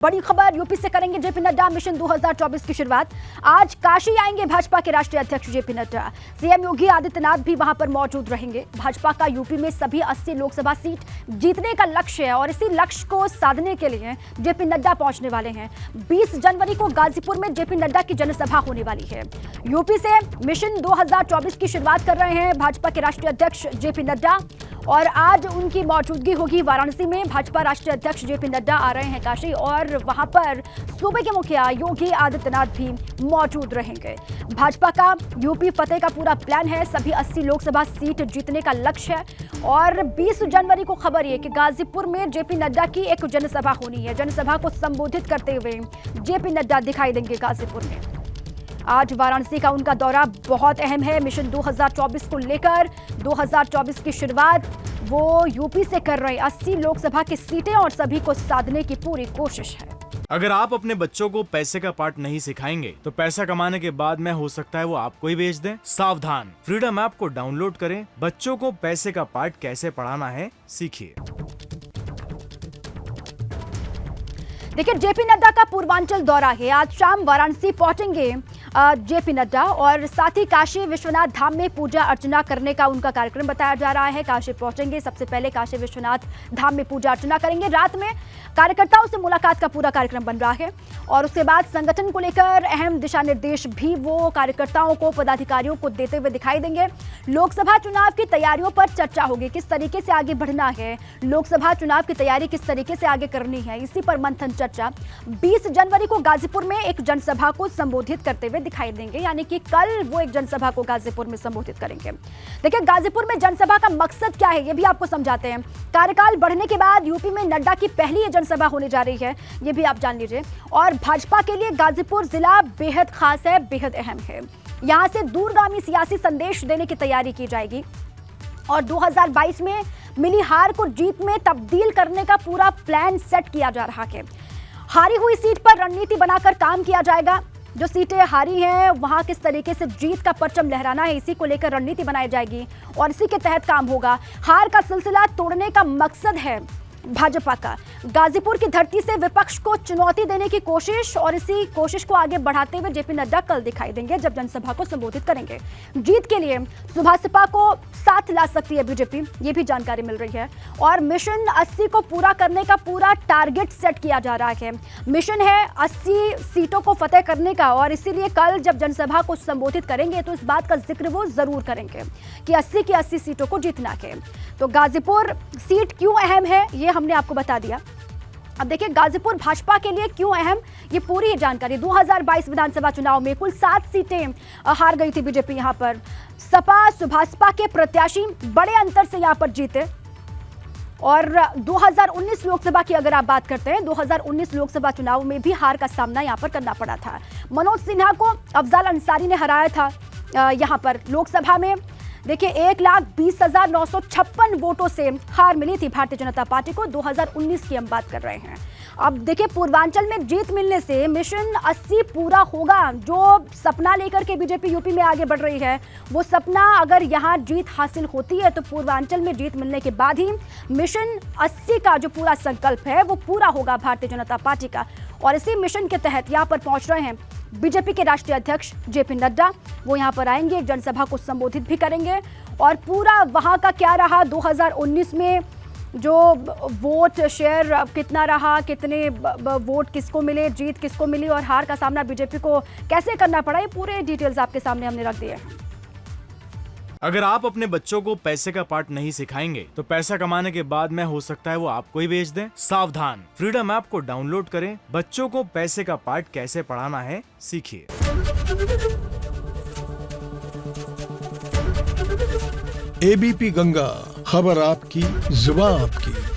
बड़ी खबर यूपी से करेंगे जेपी नड्डा। मिशन 2024 की शुरुआत आज काशी आएंगे भाजपा के राष्ट्रीय अध्यक्ष जेपी नड्डा। सीएम योगी आदित्यनाथ भी वहां पर मौजूद रहेंगे। भाजपा का यूपी में सभी 80 लोकसभा सीट जीतने का लक्ष्य है और इसी लक्ष्य को साधने के लिए जेपी नड्डा पहुंचने वाले हैं। 20 जनवरी को गाजीपुर में जेपी नड्डा की जनसभा होने वाली है। यूपी से मिशन 2024 की शुरुआत कर रहे हैं भाजपा के राष्ट्रीय अध्यक्ष जेपी नड्डा और आज उनकी मौजूदगी होगी वाराणसी में। भाजपा राष्ट्रीय अध्यक्ष जेपी नड्डा आ रहे हैं काशी और वहां पर सूबे के मुखिया योगी आदित्यनाथ भी मौजूद रहेंगे। भाजपा का यूपी फतेह का पूरा प्लान है। सभी 80 लोकसभा सीट जीतने का लक्ष्य है और 20 जनवरी को खबर है कि गाजीपुर में जेपी नड्डा की एक जनसभा होनी है। जनसभा को संबोधित करते हुए जेपी नड्डा दिखाई देंगे गाजीपुर में। आज वाराणसी का उनका दौरा बहुत अहम है। मिशन 2024 को लेकर 2024 की शुरुआत वो यूपी से कर रहे 80 लोकसभा की सीटें और सभी को साधने की पूरी कोशिश है। अगर आप अपने बच्चों को पैसे का पार्ट नहीं सिखाएंगे तो पैसा कमाने के बाद में हो सकता है वो आपको ही बेच दें। सावधान, फ्रीडम ऐप को डाउनलोड करें। बच्चों को पैसे का पार्ट कैसे पढ़ाना है सीखिए। देखिए, जेपी नड्डा का पूर्वांचल दौरा है। आज शाम वाराणसी पहुंचेंगे जेपी नड्डा और साथ ही काशी विश्वनाथ धाम में पूजा अर्चना करने का उनका कार्यक्रम बताया जा रहा है। काशी पहुंचेंगे, सबसे पहले काशी विश्वनाथ धाम में पूजा अर्चना करेंगे। रात में कार्यकर्ताओं से मुलाकात का पूरा कार्यक्रम बन रहा है और उसके बाद संगठन को लेकर अहम दिशा निर्देश भी वो कार्यकर्ताओं को, पदाधिकारियों को देते हुए दिखाई देंगे। लोकसभा चुनाव की तैयारियों पर चर्चा होगी, किस तरीके से आगे बढ़ना है, लोकसभा चुनाव की तैयारी किस तरीके से आगे करनी है, इसी पर मंथन चर्चा। 20 जनवरी को गाजीपुर में एक जनसभा को संबोधित करते हुए दिखाई देंगे, यानी कि कल वो एक जनसभा को गाजीपुर में संबोधित करेंगे। देखिए, गाजीपुर में जनसभा का मकसद क्या है ये भी आपको समझाते हैं। कार्यकाल बढ़ने के बाद यूपी में नड्डा की पहली जनसभा होने जा रही है, ये भी आप जान लीजिए। और भाजपा के लिए गाजीपुर जिला बेहद खास है, बेहद अहम है। यहां से दूरगामी सियासी संदेश देने की तैयारी की जाएगी और 2022 में मिली हार को जीत में तब्दील करने का पूरा प्लान सेट किया जा रहा है। हारी हुई सीट पर रणनीति बनाकर काम किया जाएगा। जो सीटें हारी हैं वहां किस तरीके से जीत का परचम लहराना है, इसी को लेकर रणनीति बनाई जाएगी और इसी के तहत काम होगा। हार का सिलसिला तोड़ने का मकसद है भाजपा का। गाजीपुर की धरती से विपक्ष को चुनौती देने की कोशिश और इसी कोशिश को आगे बढ़ाते हुए जेपी नड्डा कल दिखाई देंगे जब जनसभा को संबोधित करेंगे। जीत के लिए सुभाषपा को साथ ला सकती है बीजेपी, ये भी जानकारी मिल रही है। और मिशन 80 को पूरा करने का पूरा टारगेट सेट किया जा रहा है। मिशन है 80 सीटों को फतेह करने का और इसीलिए कल जब जनसभा को संबोधित करेंगे तो इस बात का जिक्र वो जरूर करेंगे कि 80 की 80 सीटों को जीतना है। तो गाजीपुर सीट क्यों अहम है ये हमने आपको बता दिया। अब देखिए, गाजीपुर भाजपा के लिए क्यों अहम, ये पूरी जानकारी। 2022 विधानसभा चुनाव में कुल 7 सीटें हार गई थी बीजेपी। यहां पर सपा सुभाषपा के प्रत्याशी बड़े अंतर से यहां पर जीते और 2019 लोकसभा की अगर आप बात करते हैं, 2019 लोकसभा चुनाव में भी हार का सामना यहां पर करना पड़ा था। मनोज सिन्हा को अफजल अंसारी ने हराया था यहां पर लोकसभा में। देखिए, 1,20,956 वोटों से हार मिली थी भारतीय जनता पार्टी को। 2019 की हम बात कर रहे हैं। अब देखिए, पूर्वांचल में जीत मिलने से मिशन 80 पूरा होगा। जो सपना लेकर के बीजेपी यूपी में आगे बढ़ रही है, वो सपना अगर यहाँ जीत हासिल होती है तो पूर्वांचल में जीत मिलने के बाद ही मिशन 80 का जो पूरा संकल्प है वो पूरा होगा भारतीय जनता पार्टी का। और इसी मिशन के तहत यहाँ पर पहुंच रहे हैं बीजेपी के राष्ट्रीय अध्यक्ष जेपी नड्डा। वो यहाँ पर आएंगे, एक जनसभा को संबोधित भी करेंगे और पूरा वहाँ का क्या रहा 2019 में, जो वोट शेयर कितना रहा, कितने वोट किसको मिले, जीत किसको मिली और हार का सामना बीजेपी को कैसे करना पड़ा, ये पूरे डिटेल्स आपके सामने हमने रख दिए हैं। अगर आप अपने बच्चों को पैसे का पार्ट नहीं सिखाएंगे तो पैसा कमाने के बाद में हो सकता है वो आपको ही बेच दें। सावधान, फ्रीडम ऐप को डाउनलोड करें। बच्चों को पैसे का पार्ट कैसे पढ़ाना है सीखिए। एबीपी गंगा, खबर आपकी, जुबान आपकी।